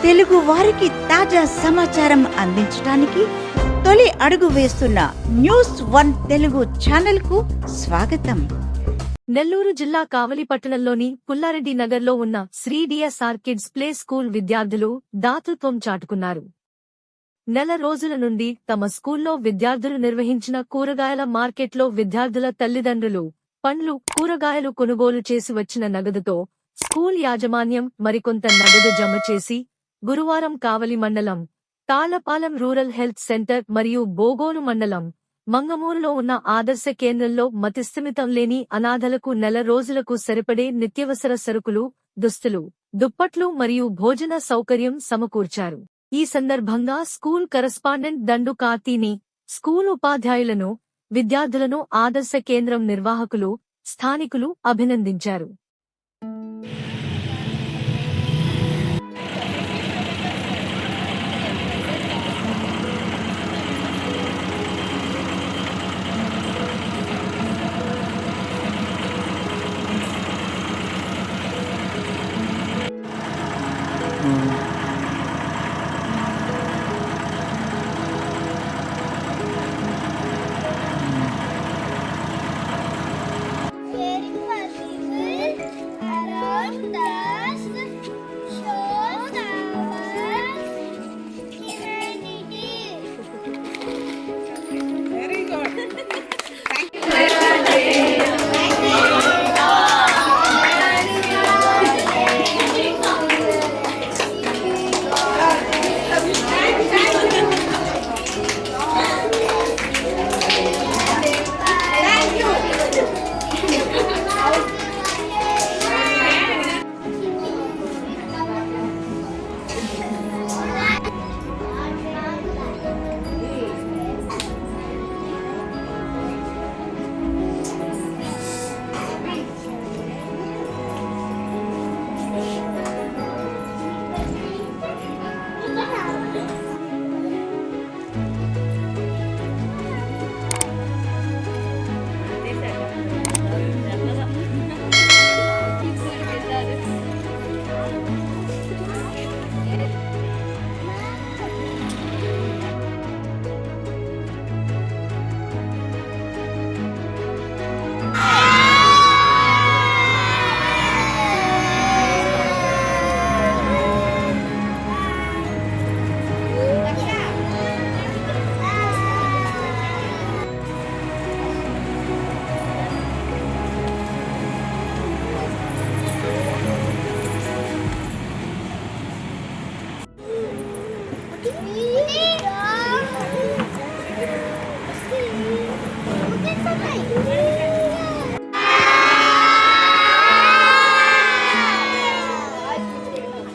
తెలుగు వారికి తాజా సమాచారం అందించడానికి తొలి అడుగు వేస్తున్న న్యూస్1 తెలుగు ఛానల్ కు స్వాగతం. నెల్లూరు జిల్లా కావలి పట్టణంలోని పుల్లారెడ్డి నగర్లో ఉన్న Shri DSR kids play school విద్యార్థులు దాతృత్వం చాటుకున్నారు. నెల రోజుల నుండి తమ స్కూల్లో విద్యార్థులు నిర్వహించిన కూరగాయల మార్కెట్లో విద్యార్థుల తల్లిదండ్రులు పండ్లు, కూరగాయలు కొనుగోలు చేసి వచ్చిన నగదుతో స్కూల్ యాజమాన్యం మరికొంత నగదు జమ చేసి గురువారం కావలి మండలం తాళ్లపాలెం రూరల్ హెల్త్ సెంటర్ మరియు బోగోలు మండలం మంగమూరులో ఉన్న ఆదర్శ కేంద్రంలో మతిస్థిమితం లేని అనాథలకు నెల రోజులకు సరిపడే నిత్యవసర సరుకులు, దుస్తులు, దుప్పట్లు మరియు భోజన సౌకర్యం సమకూర్చారు. ఈ సందర్భంగా స్కూల్ కరస్పాండెంట్ దండు కార్తీని, స్కూల్ ఉపాధ్యాయులను, విద్యార్థులను ఆదర్శ కేంద్రం నిర్వాహకులు, స్థానికులు అభినందించారు.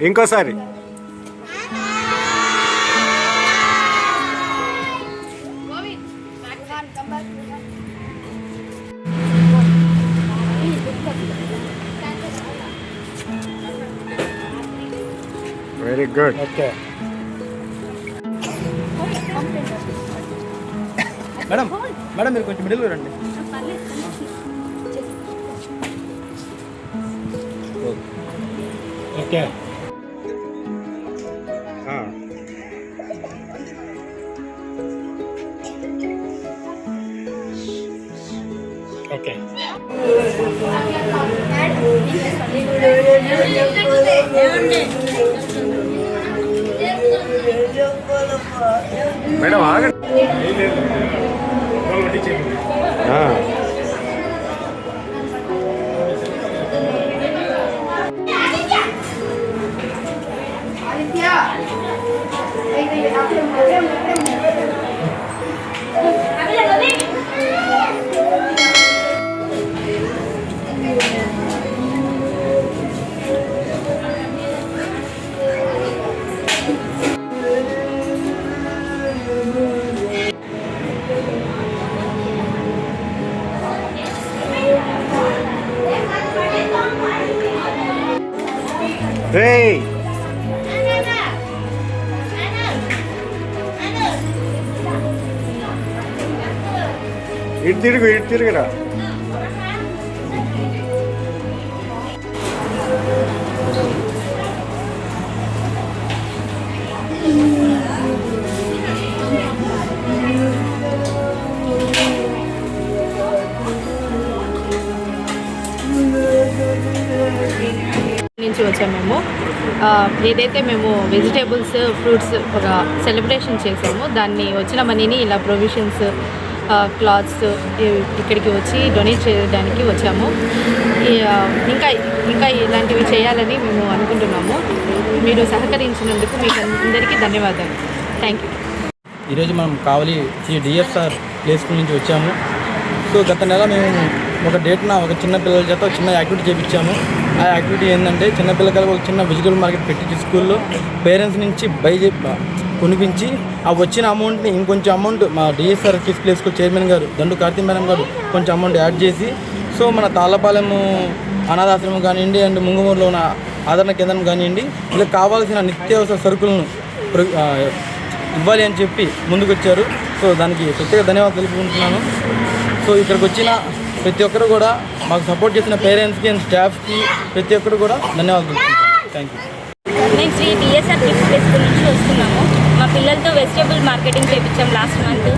ఇంకోసారి very good. Okay madam, madam మీరు కొంచెం మిడిల్ రండి. ఓకే ఓకే మేడం ఆగండి. Hey! ఇటు తిరుగురా. నుంచి వచ్చాము మేము. ఏదైతే మేము వెజిటేబుల్స్ ఫ్రూట్స్ ఒక సెలబ్రేషన్ చేసామో దాన్ని వచ్చిన మనీని ఇలా ప్రొవిజన్స్ క్లాత్స్ ఇక్కడికి వచ్చి డొనేట్ చేయడానికి వచ్చాము. ఇంకా ఇలాంటివి చేయాలని మేము అనుకుంటున్నాము. మీరు సహకరించినందుకు మీకు అందరికీ ధన్యవాదాలు. Thank you. ఈరోజు మనం కావలి DSR ప్లే స్కూల్ నుంచి వచ్చాము. సో గత నెల మేము ఒక డేట్న ఒక చిన్న పిల్లల చేత చిన్న యాక్టివిటీ చేయించాము. ఆ యాక్టివిటీ ఏంటంటే చిన్నపిల్లలకు ఒక చిన్న వెజిటబుల్ మార్కెట్ పెట్టించి స్కూల్లో పేరెంట్స్ నుంచి కొనిపించి ఆ వచ్చిన అమౌంట్ని ఇంకొంచెం అమౌంట్ మా DSR kids play school chairman గారు దండు కార్తీ మేడం గారు కొంచెం అమౌంట్ యాడ్ చేసి సో మన తాళ్ళపాలెము అనాథాశ్రమం కానివ్వండి అండ్ ముంగమూరులో ఉన్న ఆదరణ కేంద్రం కానివ్వండి ఇలా కావాల్సిన నిత్యావసర సరుకులను ఇవ్వాలి అని చెప్పి ముందుకు వచ్చారు. సో దానికి ప్రత్యేక ధన్యవాదాలు తెలుపుకుంటున్నాను. సో ఇక్కడికి వచ్చిన ప్రతి ఒక్కరు కూడా మాకు సపోర్ట్ చేసిన పేరెంట్స్కి అండ్ స్టాఫ్కి ప్రతి ఒక్కరు కూడా ధన్యవాదాలు తెలుపుకుంటున్నాను. Thank you. మేము DSR కిడ్స్ ప్లే స్కూల్ నుంచి వస్తున్నాము. మా పిల్లలతో వెజిటేబుల్ మార్కెటింగ్ చేయించాం లాస్ట్ మంత్.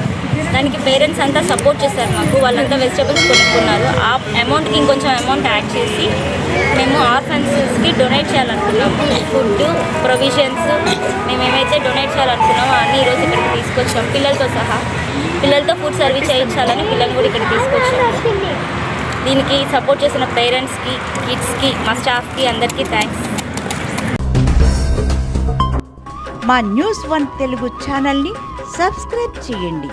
దానికి పేరెంట్స్ అంతా సపోర్ట్ చేశారు మాకు. వాళ్ళంతా వెజిటేబుల్స్ కొనుక్కున్నారు. ఆ అమౌంట్కి ఇంకొంచెం అమౌంట్ యాడ్ చేసి మేము ఆర్ఫన్స్కి డొనేట్ చేయాలనుకున్నాము. ఫుడ్ ప్రొవిజన్స్ మేము ఏమైతే డొనేట్ చేయాలనుకున్నామో అన్నీ ఈరోజు ఇక్కడికి తీసుకొచ్చాం. పిల్లలతో సహా పిల్లలతో ఫుడ్ సర్వీస్ చేయించాలని పిల్లల్ని కూడా ఇక్కడికి తీసుకొచ్చాము. దీనికి సపోర్ట్ చేసిన పేరెంట్స్కి కిడ్స్కి మా స్టాఫ్కి అందరికీ థ్యాంక్స్. మా న్యూస్ 1 తెలుగు ఛానల్ని సబ్స్క్రైబ్ చేయండి.